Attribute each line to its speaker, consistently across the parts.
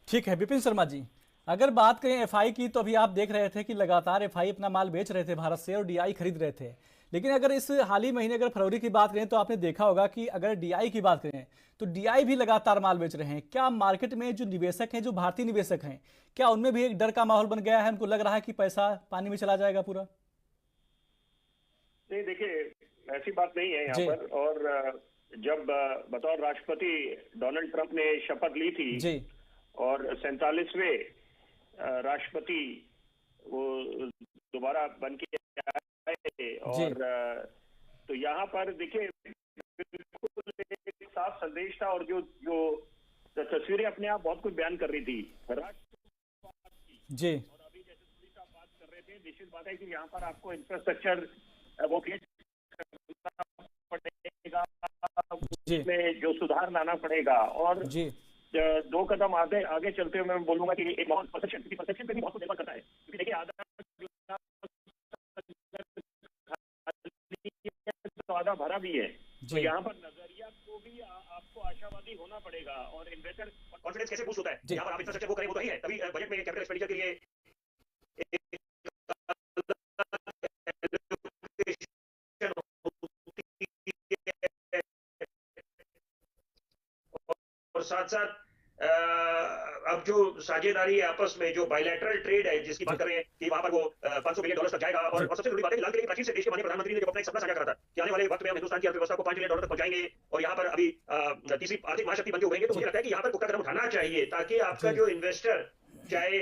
Speaker 1: ठीक है विपिन शर्मा जी, अगर बात करें एफआई की तो अभी आप देख रहे थे कि लगातार एफआई अपना माल बेच रहे थे भारत से और डीआई खरीद रहे थे। लेकिन अगर इस हाल ही महीने अगर फरवरी की बात करें तो आपने देखा होगा कि अगर डीआई की बात करें तो डीआई भी लगातार माल बेच रहे हैं। क्या मार्केट में जो निवेशक हैं, जो भारतीय निवेशक हैं, क्या उनमें भी एक डर का माहौल बन गया है? उनको लग रहा है कि पैसा पानी में चला जाएगा पूरा?
Speaker 2: नहीं, देखिए, ऐसी बात नहीं है यहाँ
Speaker 1: जी।
Speaker 2: पर। और जब बतौर राष्ट्रपति डोनाल्ड ट्रंप ने शपथ ली थी
Speaker 1: जी।
Speaker 2: और 47वें राष्ट्रपति वो दोबारा बन के आए,
Speaker 1: जी।
Speaker 2: और तो यहाँ पर देखिए बिल्कुल एक साफ संदेश था। और जो जो तस्वीरें अपने आप बहुत कुछ बयान कर रही थी राष्ट्रवाद की।
Speaker 1: जी।
Speaker 2: और अभी जैसे थोड़ी सा बात कर रहे थे, निश्चित बात है कि यहाँ पर आपको इंफ्रास्ट्रक्चर वो क्रिएट करना पड़ेगा,
Speaker 1: जी।
Speaker 2: उसमें जो सुधार लाना पड़ेगा। और
Speaker 1: जी।
Speaker 2: दो कदम आगे आगे चलते हुए मैं बोलूंगा कि एक बहुत परसेप्शन पे भी बहुत निर्भर करता है, क्योंकि देखिए आधा तो आधा भरा भी है। तो
Speaker 1: जी।
Speaker 2: यहाँ पर नजरिया को भी आपको आशावादी होना पड़ेगा। और इन्वेस्टर कॉन्फिडेंस कैसे बूस्ट होता है,
Speaker 1: जी।
Speaker 2: यहाँ पर आप इंफ्रास्ट्रक्चर को करें, वो तो ही है। तभी बजट में कैपिटल एक्सपेंडिचर के लिए और साथ साथ अब जो साझेदारी है आपस में, जो बायलैटरल ट्रेड है जिसकी बात कर रहे हैं कि वहां पर वो $500 बिलियन तक जाएगा। और सबसे बड़ी बात है, लाल किले की प्राचीर से देश के माननीय प्रधानमंत्री ने जो अपना एक सपना साझा करा था कि आने वाले वक्त में हम हिंदुस्तान की अर्थव्यवस्था को $5 ट्रिलियन तक पहुंचाएंगे, और यहाँ पर अभी तीसरी आर्थिक महाशक्ति बनकर उभरेंगे। तो मुझे लगता है कि यहाँ पर पुख्ता कदम उठाना चाहिए, ताकि आपका जो इन्वेस्टर, चाहे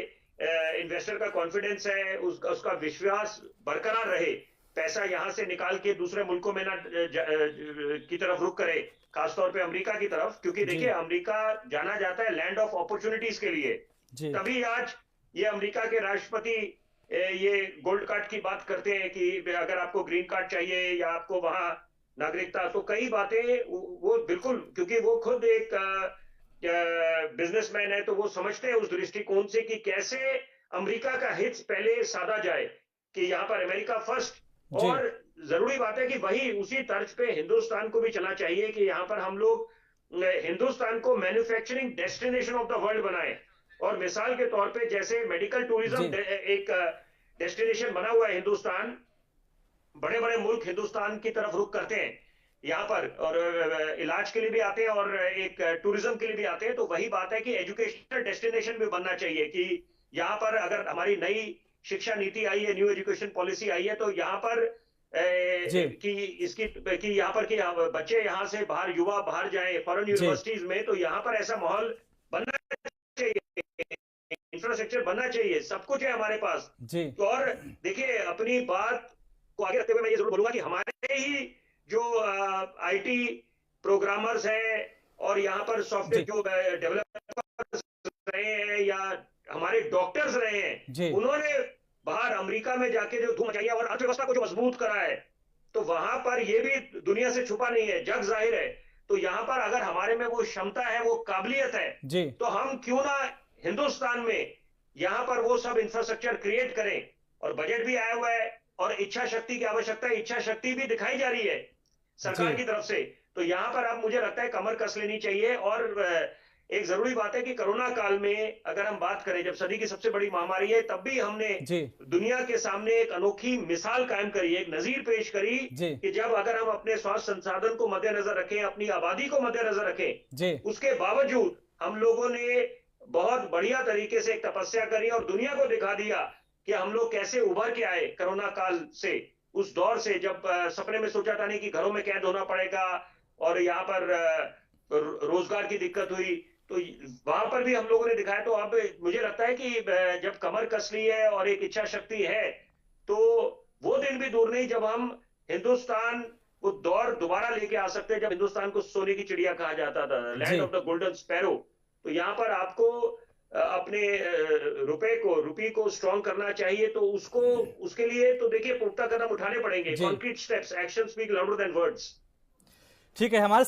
Speaker 2: इन्वेस्टर का कॉन्फिडेंस है, उसका विश्वास बरकरार रहे, पैसा यहां से निकाल के दूसरे मुल्कों में ना की तरफ रुख करे, खासतौर पे अमेरिका की तरफ। क्योंकि देखिए, अमेरिका जाना जाता है लैंड ऑफ अपॉर्चुनिटीज के लिए।
Speaker 1: जी।
Speaker 2: तभी आज ये अमेरिका के राष्ट्रपति ये गोल्ड कार्ड की बात करते हैं कि अगर आपको ग्रीन कार्ड चाहिए या आपको वहां नागरिकता, तो कई बातें वो बिल्कुल, क्योंकि वो खुद एक बिजनेसमैन है, तो वो समझते हैं उस दृष्टिकोण से कि कैसे अमेरिका का हित पहले साधा जाए, कि यहाँ पर अमेरिका फर्स्ट।
Speaker 1: जी।
Speaker 2: और जरूरी बात है कि वही उसी तर्ज पे हिंदुस्तान को भी चलना चाहिए, कि यहाँ पर हम लोग हिंदुस्तान को manufacturing destination of the world बनाए। और मिसाल के तौर पे जैसे मेडिकल टूरिज्म
Speaker 1: जी।
Speaker 2: एक डेस्टिनेशन बना हुआ है हिंदुस्तान, बड़े बड़े मुल्क हिंदुस्तान की तरफ रुख करते हैं यहाँ पर, और इलाज के लिए भी आते हैं और एक टूरिज्म के लिए भी आते हैं। तो वही बात है कि एजुकेशनल डेस्टिनेशन भी बनना चाहिए, कि यहाँ पर अगर हमारी नई शिक्षा नीति आई है, न्यू एजुकेशन पॉलिसी आई है, तो यहाँ पर कि इसकी कि यहाँ पर कि बच्चे यहाँ से बाहर, युवा बाहर जाए फॉरेन
Speaker 1: जी।
Speaker 2: यूनिवर्सिटीज में, तो यहाँ पर ऐसा माहौल बनना चाहिए, इंफ्रास्ट्रक्चर बनना चाहिए, सब कुछ है हमारे पास।
Speaker 1: जी।
Speaker 2: तो और देखिए, अपनी बात को आगे रखते हुए मैं ये जरूर बोलूंगा कि हमारे ही जो आईटी प्रोग्रामर्स हैं और यहाँ पर सॉफ्टवेयर
Speaker 1: जी।
Speaker 2: जो डेवलपर्स रहे हैं, या हमारे डॉक्टर्स रहे हैं,
Speaker 1: जी।
Speaker 2: उन्होंने बाहर अमेरिका में जाके जो धूम मचाई है और अर्थव्यवस्था को जो मजबूत करा है, तो वहां पर ये भी दुनिया से छुपा नहीं है, जग जाहिर है। तो यहाँ पर अगर हमारे में वो क्षमता है, वो काबिलियत है,
Speaker 1: जी।
Speaker 2: तो हम क्यों ना हिंदुस्तान में यहाँ पर वो सब इंफ्रास्ट्रक्चर क्रिएट करें। और बजट भी आया हुआ है, और इच्छा शक्ति की आवश्यकता है, इच्छा शक्ति भी दिखाई जा रही है
Speaker 1: जी।
Speaker 2: सरकार की तरफ से। तो यहाँ पर अब मुझे लगता है कमर कस लेनी चाहिए। और एक जरूरी बात है कि कोरोना काल में अगर हम बात करें, जब सदी की सबसे बड़ी महामारी है, तब भी हमने
Speaker 1: जी।
Speaker 2: दुनिया के सामने एक अनोखी मिसाल कायम करी, एक नजीर पेश करी,
Speaker 1: जी।
Speaker 2: कि जब अगर हम अपने स्वास्थ्य संसाधन को मद्देनजर रखें, अपनी आबादी को मद्देनजर रखें,
Speaker 1: जी।
Speaker 2: उसके बावजूद हम लोगों ने बहुत बढ़िया तरीके से एक तपस्या करी और दुनिया को दिखा दिया कि हम लोग कैसे उभर के आए कोरोना काल से, उस दौर से जब सपने में सोचा था नहीं कि घरों में कैद होना पड़ेगा, और यहाँ पर रोजगार की दिक्कत हुई, तो वहां पर भी हम लोगों ने दिखाया। तो अब मुझे लगता है कि जब कमर कस ली है और एक इच्छा शक्ति है, तो वो दिन भी दूर नहीं जब हम हिंदुस्तान वो दौर दोबारा लेके आ सकते हैं, जब हिंदुस्तान को सोने की चिड़िया कहा जाता था, लैंड
Speaker 1: जी।
Speaker 2: Of the golden sparrow. तो यहाँ पर आपको अपने रुपी को स्ट्रांग करना चाहिए। तो उसको, उसके लिए तो देखिए पुख्ता कदम उठाने पड़ेंगे,
Speaker 1: जी।
Speaker 2: Concrete steps, action speak louder than words.
Speaker 1: ठीक है। हमारे